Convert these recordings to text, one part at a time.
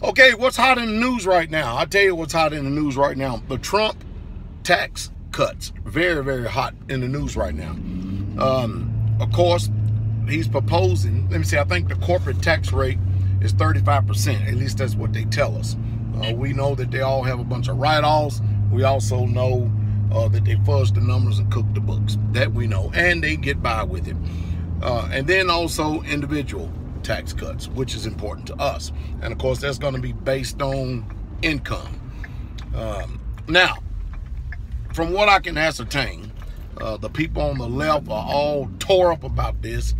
Okay, what's hot in the news right now? I'll tell you what's hot in the news right now. The Trump tax cuts. Very, very hot in the news right now. Of course, he's proposing, let me see, I think the corporate tax rate is 35%. At least that's what they tell us. We know that they all have a bunch of write-offs. We also know that they fudge the numbers and cook the books. That we know. And they get by with it. And then also individual tax cuts, which is important to us. And of course, that's going to be based on income. Now, from what I can ascertain, the people on the left are all tore up about this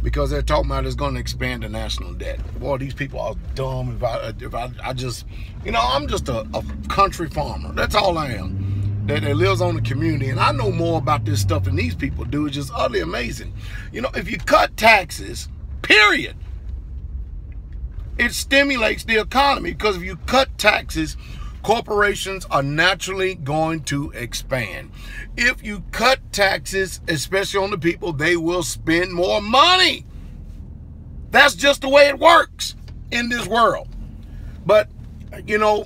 because they're talking about it's going to expand the national debt. Boy, these people are dumb. If I just, you know, I'm just a country farmer. That's all I am. That lives on the community, and I know more about this stuff than these people do. It's just utterly amazing. You know, if you cut taxes, period, it stimulates the economy, because if you cut taxes, corporations are naturally going to expand. If you cut taxes, especially on the people, they will spend more money. That's just the way it works in this world. But, you know,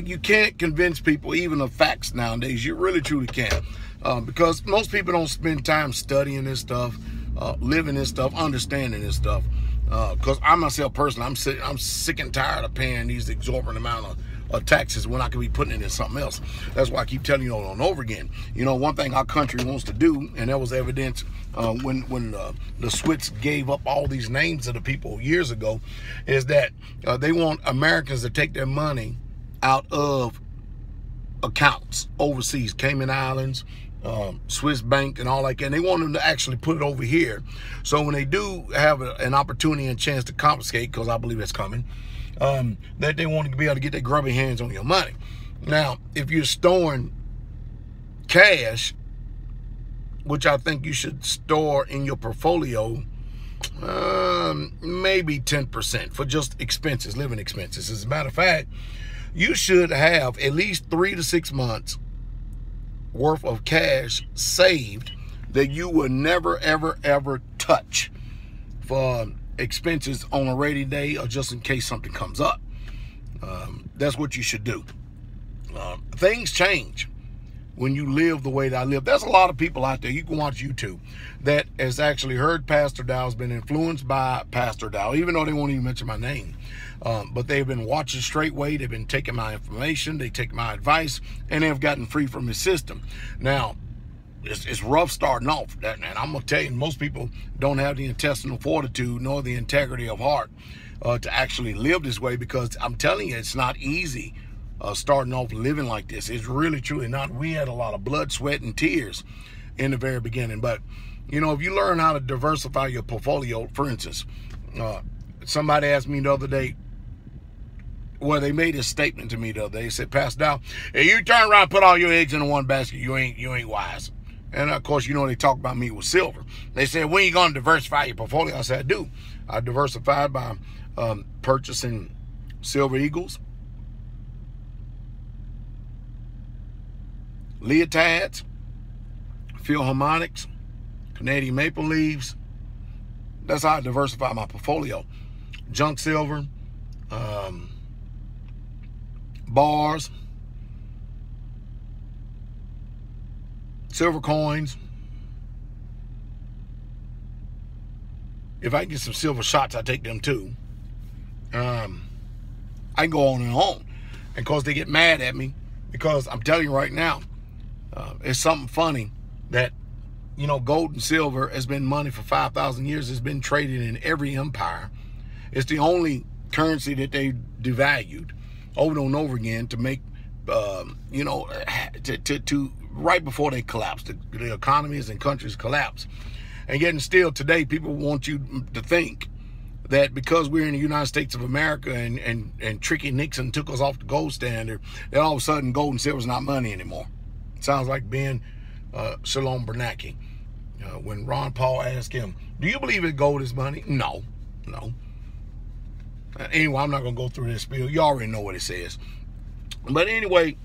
you can't convince people even of facts nowadays. You really, truly can't. Because most people don't spend time studying this stuff, living this stuff, understanding this stuff. Because I myself personally, I'm sick and tired of paying these exorbitant amount of taxes when I could be putting it in something else. That's why I keep telling you over and over again. You know, one thing our country wants to do, and that was evident when the Swiss gave up all these names of the people years ago, is that they want Americans to take their money out of accounts overseas, Cayman Islands, Swiss bank and all like that. And they want them to actually put it over here. So when they do have an opportunity and chance to confiscate, because I believe it's coming, that they want to be able to get their grubby hands on your money. Now, if you're storing cash, which I think you should store in your portfolio, maybe 10% for just expenses, living expenses. As a matter of fact, you should have at least 3 to 6 months worth of cash saved that you will never, ever, ever touch for expenses on a rainy day or just in case something comes up. That's what you should do. Things change when you live the way that I live. There's a lot of people out there, you can watch YouTube, that has actually heard Pastor Dowell, been influenced by Pastor Dowell, even though they won't even mention my name. But they've been watching straightway. They've been taking my information. They take my advice, and they've gotten free from his system. Now, it's rough starting off. And I'm going to tell you, most people don't have the intestinal fortitude nor the integrity of heart to actually live this way, because I'm telling you, it's not easy starting off living like this. It's really, truly not. We had a lot of blood, sweat, and tears in the very beginning. But, you know, if you learn how to diversify your portfolio, for instance, somebody asked me the other day, well, they made a statement to me the other day. They said, Pastor Dowell, if you turn around and put all your eggs in one basket, you ain't wise. And of course, you know, they talk about me with silver. They said, when are you going to diversify your portfolio? I said, I do. I diversified by purchasing silver eagles, leotards, Philharmonics, Canadian maple leaves. That's how I diversify my portfolio. Junk silver, bars, silver coins. If I can get some silver shots, I take them too. I can go on and on. And of course, they get mad at me because I'm telling you right now, it's something funny that, you know, gold and silver has been money for 5,000 years. It's been traded in every empire. It's the only currency that they devalued over and over again to make, you know, to right before they collapsed. The economies and countries collapse. And yet and still today, people want you to think that because we're in the United States of America and Tricky Nixon took us off the gold standard, that all of a sudden gold and silver is not money anymore. It sounds like Ben Shalom Bernanke. When Ron Paul asked him, do you believe that gold is money? No. Anyway, I'm not going to go through this spiel. You already know what it says. But anyway,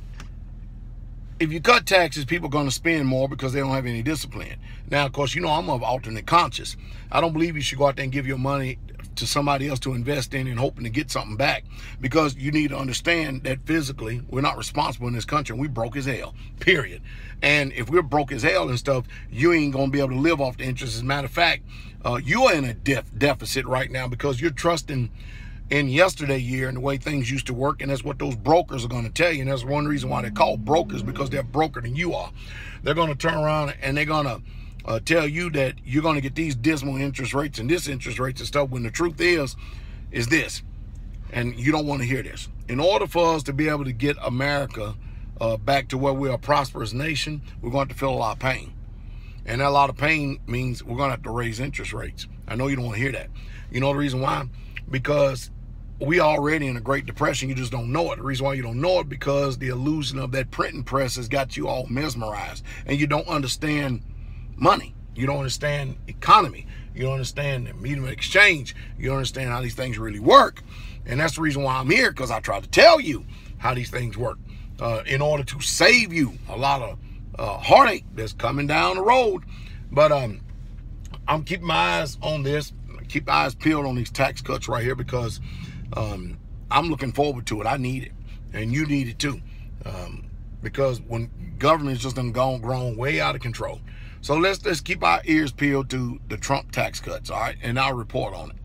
if you cut taxes, people are going to spend more because they don't have any discipline. Now, of course, you know I'm of alternate conscience. I don't believe you should go out there and give your money to somebody else to invest in and hoping to get something back, because you need to understand that physically we're not responsible in this country. We broke as hell, period. And if we're broke as hell and stuff, you ain't gonna be able to live off the interest. As a matter of fact, you are in a deficit right now because you're trusting in yesterday year and the way things used to work, and that's what those brokers are going to tell you. And that's one reason why they're called brokers, because they're broker than you are. They're going to turn around and they're going to tell you that you're going to get these dismal interest rates and this interest rates and stuff, when the truth is this, and you don't want to hear this. In order for us to be able to get America back to where we're a prosperous nation, we're going to have to feel a lot of pain. And that a lot of pain means we're going to have to raise interest rates. I know you don't want to hear that. You know the reason why? Because we already in a Great Depression. You just don't know it. The reason why you don't know it, because the illusion of that printing press has got you all mesmerized, and you don't understand money. You don't understand economy. You don't understand the medium of exchange. You don't understand how these things really work. And that's the reason why I'm here, because I try to tell you how these things work in order to save you a lot of heartache that's coming down the road. But I'm keeping my eyes on this. Keep my eyes peeled on these tax cuts right here, because I'm looking forward to it. I need it, and you need it too, because when government's just done grown way out of control. So let's keep our ears peeled to the Trump tax cuts, all right? And I'll report on it.